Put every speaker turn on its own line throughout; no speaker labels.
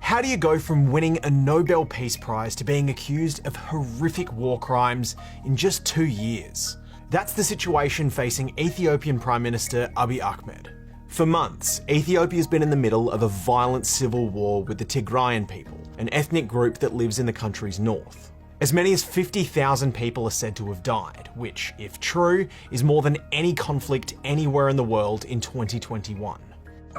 How do you go from winning a Nobel Peace Prize to being accused of horrific war crimes in just 2 years? That's the situation facing Ethiopian Prime Minister Abiy Ahmed. For months, Ethiopia's been in the middle of a violent civil war with the Tigrayan people, an ethnic group that lives in the country's north. As many as 50,000 people are said to have died, which, if true, is more than any conflict anywhere in the world in 2021.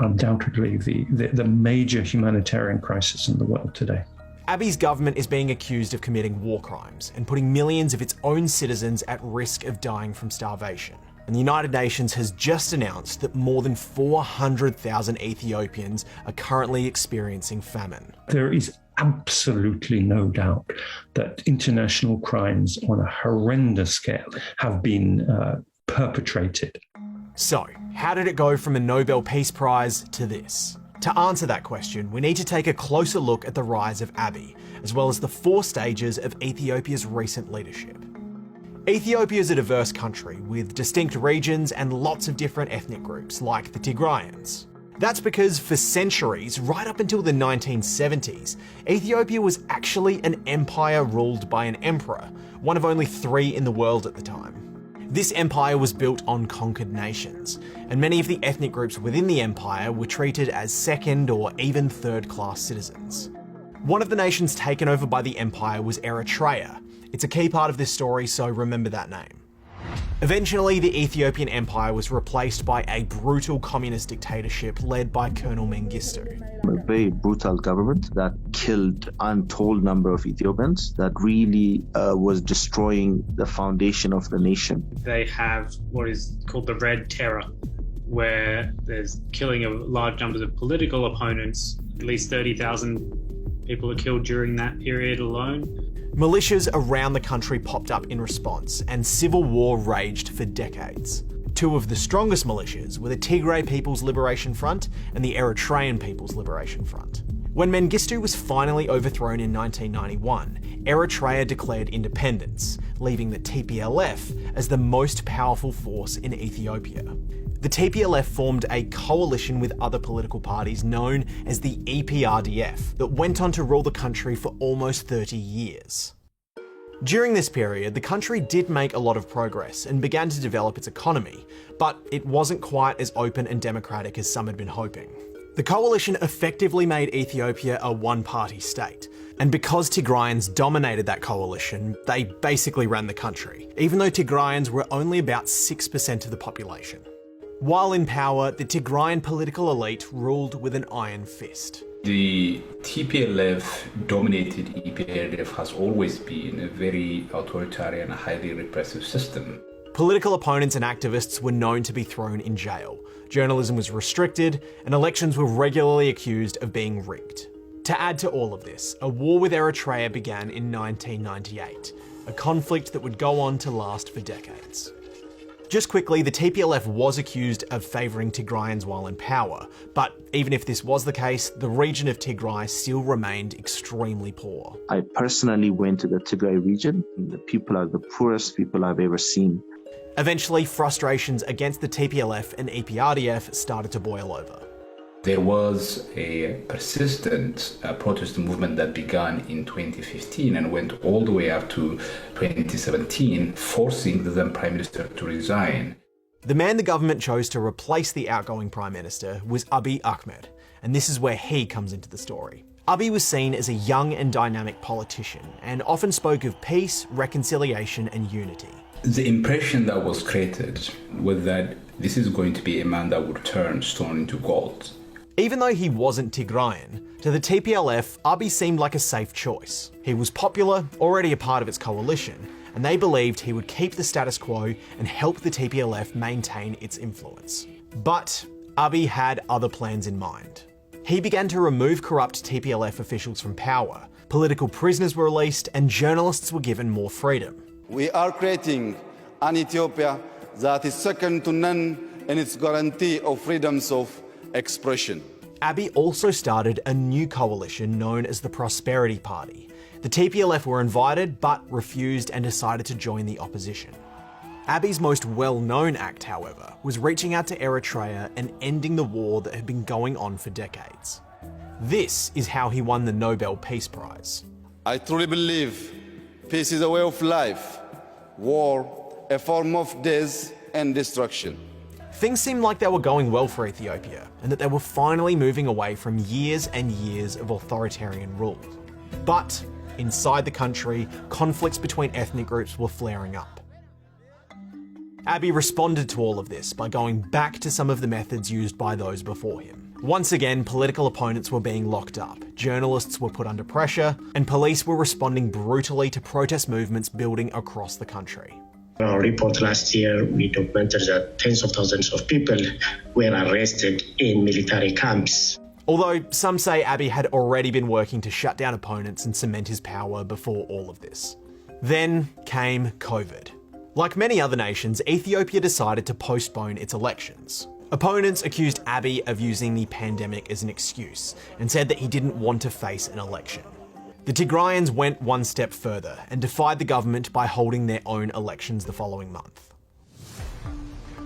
Undoubtedly the major humanitarian crisis in the world today.
Abiy's government is being accused of committing war crimes and putting millions of its own citizens at risk of dying from starvation. And the United Nations has just announced that more than 400,000 Ethiopians are currently experiencing famine.
There is absolutely no doubt that international crimes on a horrendous scale have been perpetrated.
So, how did it go from a Nobel Peace Prize to this? To answer that question, we need to take a closer look at the rise of Abiy, as well as the 4 stages of Ethiopia's recent leadership. Ethiopia is a diverse country with distinct regions and lots of different ethnic groups, like the Tigrayans. That's because for centuries, right up until the 1970s, Ethiopia was actually an empire ruled by an emperor, one of only 3 in the world at the time. This empire was built on conquered nations, and many of the ethnic groups within the empire were treated as second or even third-class citizens. One of the nations taken over by the empire was Eritrea. It's a key part of this story, so remember that name. Eventually, the Ethiopian Empire was replaced by a brutal communist dictatorship led by Colonel Mengistu.
A very brutal government that killed untold number of Ethiopians, that really was destroying the foundation of the nation.
They have what is called the Red Terror, where there's killing of large numbers of political opponents. At least 30,000 people are killed during that period alone.
Militias around the country popped up in response, and civil war raged for decades. 2 of the strongest militias were the Tigray People's Liberation Front and the Eritrean People's Liberation Front. When Mengistu was finally overthrown in 1991, Eritrea declared independence, leaving the TPLF as the most powerful force in Ethiopia. The TPLF formed a coalition with other political parties known as the EPRDF that went on to rule the country for almost 30 years. During this period, the country did make a lot of progress and began to develop its economy, but it wasn't quite as open and democratic as some had been hoping. The coalition effectively made Ethiopia a one-party state, and because Tigrayans dominated that coalition, they basically ran the country, even though Tigrayans were only about 6% of the population. While in power, the Tigrayan political elite ruled with an iron fist.
The TPLF-dominated EPRDF has always been a very authoritarian, highly repressive system.
Political opponents and activists were known to be thrown in jail, journalism was restricted, and elections were regularly accused of being rigged. To add to all of this, a war with Eritrea began in 1998, a conflict that would go on to last for decades. Just quickly, the TPLF was accused of favouring Tigrayans while in power, but even if this was the case, the region of Tigray still remained extremely poor.
I personally went to the Tigray region. The people are the poorest people I've ever seen.
Eventually, frustrations against the TPLF and EPRDF started to boil over.
There was a persistent protest movement that began in 2015 and went all the way up to 2017, forcing the then Prime Minister to resign.
The man the government chose to replace the outgoing Prime Minister was Abiy Ahmed, and this is where he comes into the story. Abiy was seen as a young and dynamic politician, and often spoke of peace, reconciliation, and unity.
The impression that was created was that this is going to be a man that would turn stone into gold.
Even though he wasn't Tigrayan, to the TPLF, Abiy seemed like a safe choice. He was popular, already a part of its coalition, and they believed he would keep the status quo and help the TPLF maintain its influence. But Abiy had other plans in mind. He began to remove corrupt TPLF officials from power, political prisoners were released, and journalists were given more freedom.
We are creating an Ethiopia that is second to none in its guarantee of freedoms of expression.
Abiy also started a new coalition known as the Prosperity Party. The TPLF were invited but refused and decided to join the opposition. Abiy's most well-known act, however, was reaching out to Eritrea and ending the war that had been going on for decades. This is how he won the Nobel Peace Prize.
I truly believe peace is a way of life, war a form of death and destruction.
Things seemed like they were going well for Ethiopia, and that they were finally moving away from years and years of authoritarian rule. But inside the country, conflicts between ethnic groups were flaring up. Abiy responded to all of this by going back to some of the methods used by those before him. Once again, political opponents were being locked up, journalists were put under pressure, and police were responding brutally to protest movements building across the country.
In our report last year, we documented that tens of thousands of people were arrested in military camps.
Although some say Abiy had already been working to shut down opponents and cement his power before all of this. Then came COVID. Like many other nations, Ethiopia decided to postpone its elections. Opponents accused Abiy of using the pandemic as an excuse and said that he didn't want to face an election. The Tigrayans went one step further and defied the government by holding their own elections the following month.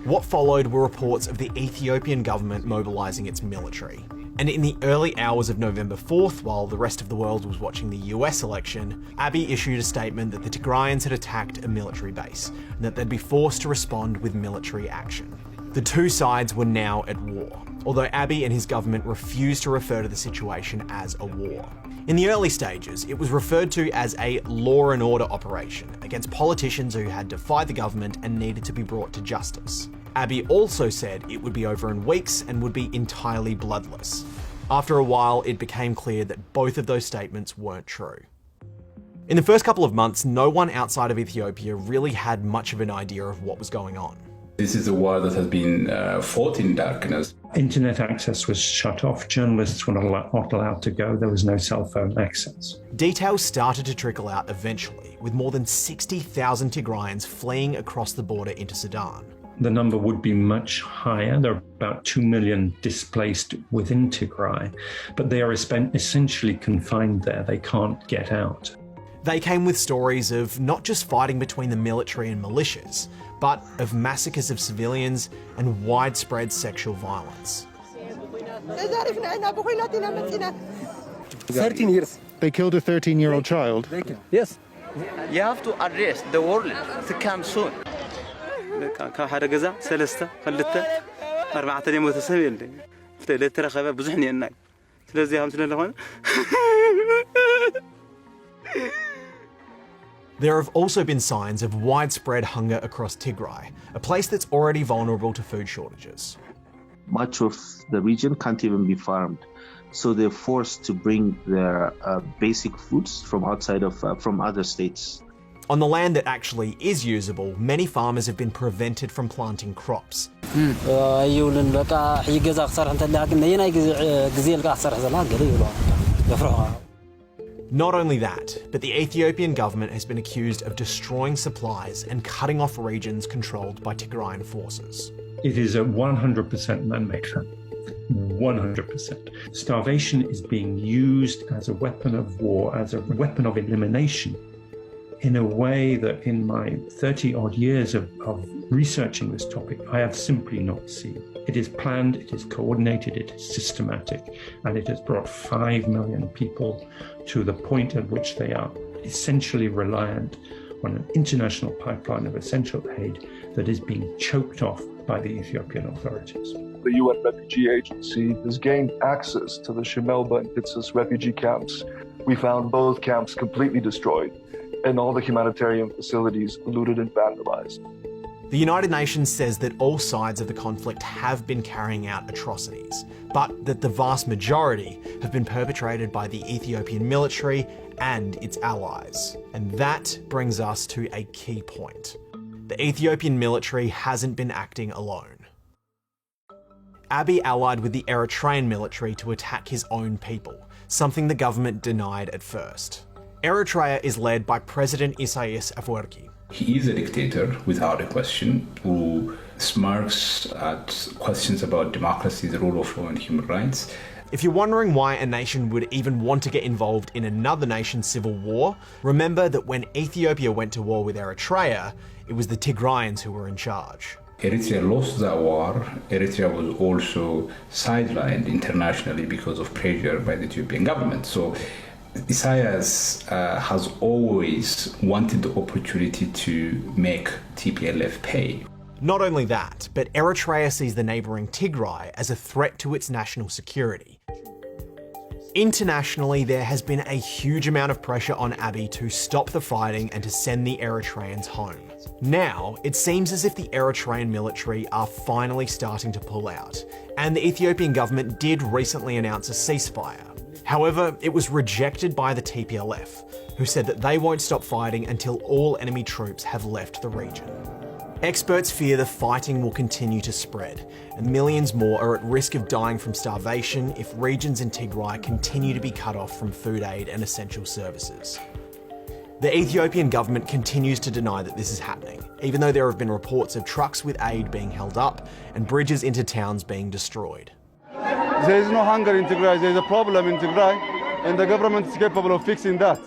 What followed were reports of the Ethiopian government mobilising its military. And in the early hours of November 4th, while the rest of the world was watching the US election, Abiy issued a statement that the Tigrayans had attacked a military base and that they'd be forced to respond with military action. The two sides were now at war, although Abiy and his government refused to refer to the situation as a war. In the early stages, it was referred to as a law and order operation against politicians who had defied the government and needed to be brought to justice. Abiy also said it would be over in weeks and would be entirely bloodless. After a while, it became clear that both of those statements weren't true. In the first couple of months, no one outside of Ethiopia really had much of an idea of what was going on.
This is a war that has been fought in darkness.
Internet access was shut off. Journalists were not allowed to go. There was no cell phone access.
Details started to trickle out eventually, with more than 60,000 Tigrayans fleeing across the border into Sudan.
The number would be much higher. There are about 2 million displaced within Tigray, but they are essentially confined there. They can't get out.
They came with stories of not just fighting between the military and militias, but of massacres of civilians and widespread sexual violence.
13 years.
They killed a 13-year-old child?
Yes. You have to address the world to come soon.
There have also been signs of widespread hunger across Tigray, a place that's already vulnerable to food shortages.
Much of the region can't even be farmed, so they're forced to bring their basic foods from outside of from other states.
On the land that actually is usable, many farmers have been prevented from planting crops. Not only that, but the Ethiopian government has been accused of destroying supplies and cutting off regions controlled by Tigrayan forces.
It is a 100% man-made famine. 100%. Starvation is being used as a weapon of war, as a weapon of elimination, in a way that in my 30-odd years of researching this topic, I have simply not seen. It is planned, it is coordinated, it is systematic, and it has brought 5 million people to the point at which they are essentially reliant on an international pipeline of essential aid that is being choked off by the Ethiopian authorities.
The UN Refugee Agency has gained access to the Shemelba and Pitsus refugee camps. We found both camps completely destroyed and all the humanitarian facilities looted and vandalized.
The United Nations says that all sides of the conflict have been carrying out atrocities, but that the vast majority have been perpetrated by the Ethiopian military and its allies. And that brings us to a key point. The Ethiopian military hasn't been acting alone. Abiy allied with the Eritrean military to attack his own people, something the government denied at first. Eritrea is led by President Isaias Afwerki.
He is a dictator, without a question, who smirks at questions about democracy, the rule of law, and human rights.
If you're wondering why a nation would even want to get involved in another nation's civil war, remember that when Ethiopia went to war with Eritrea, it was the Tigrayans who were in charge.
Eritrea lost the war. Eritrea was also sidelined internationally because of pressure by the Ethiopian government. So Isaias has always wanted the opportunity to make TPLF pay.
Not only that, but Eritrea sees the neighbouring Tigray as a threat to its national security. Internationally, there has been a huge amount of pressure on Abiy to stop the fighting and to send the Eritreans home. Now, it seems as if the Eritrean military are finally starting to pull out, and the Ethiopian government did recently announce a ceasefire. However, it was rejected by the TPLF, who said that they won't stop fighting until all enemy troops have left the region. Experts fear the fighting will continue to spread, and millions more are at risk of dying from starvation if regions in Tigray continue to be cut off from food aid and essential services. The Ethiopian government continues to deny that this is happening, even though there have been reports of trucks with aid being held up and bridges into towns being destroyed.
There is no hunger in Tigray, there is a problem in Tigray, and the government is capable of fixing that.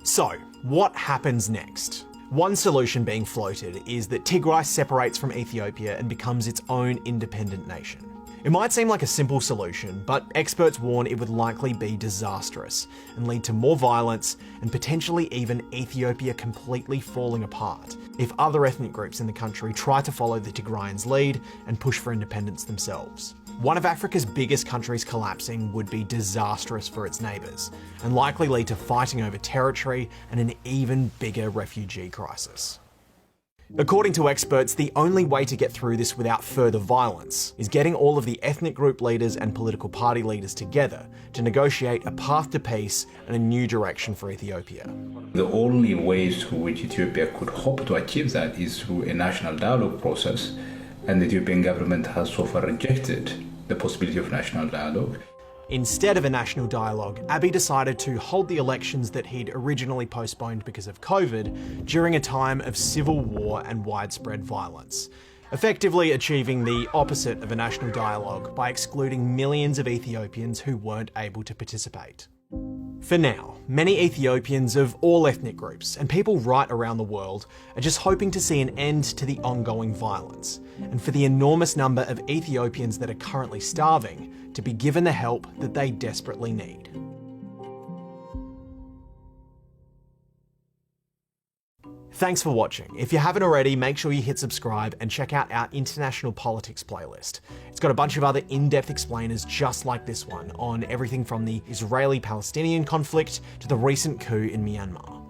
So, what happens next? One solution being floated is that Tigray separates from Ethiopia and becomes its own independent nation. It might seem like a simple solution, but experts warn it would likely be disastrous and lead to more violence and potentially even Ethiopia completely falling apart if other ethnic groups in the country try to follow the Tigrayans' lead and push for independence themselves. One of Africa's biggest countries collapsing would be disastrous for its neighbours and likely lead to fighting over territory and an even bigger refugee crisis. According to experts, the only way to get through this without further violence is getting all of the ethnic group leaders and political party leaders together to negotiate a path to peace and a new direction for Ethiopia.
The only ways through which Ethiopia could hope to achieve that is through a national dialogue process, and the Ethiopian government has so far rejected the possibility of national dialogue.
Instead of a national dialogue, Abiy decided to hold the elections that he'd originally postponed because of COVID during a time of civil war and widespread violence, effectively achieving the opposite of a national dialogue by excluding millions of Ethiopians who weren't able to participate. For now, many Ethiopians of all ethnic groups and people right around the world are just hoping to see an end to the ongoing violence, and for the enormous number of Ethiopians that are currently starving to be given the help that they desperately need. Thanks for watching. If you haven't already, make sure you hit subscribe and check out our international politics playlist. It's got a bunch of other in-depth explainers just like this one on everything from the Israeli-Palestinian conflict to the recent coup in Myanmar.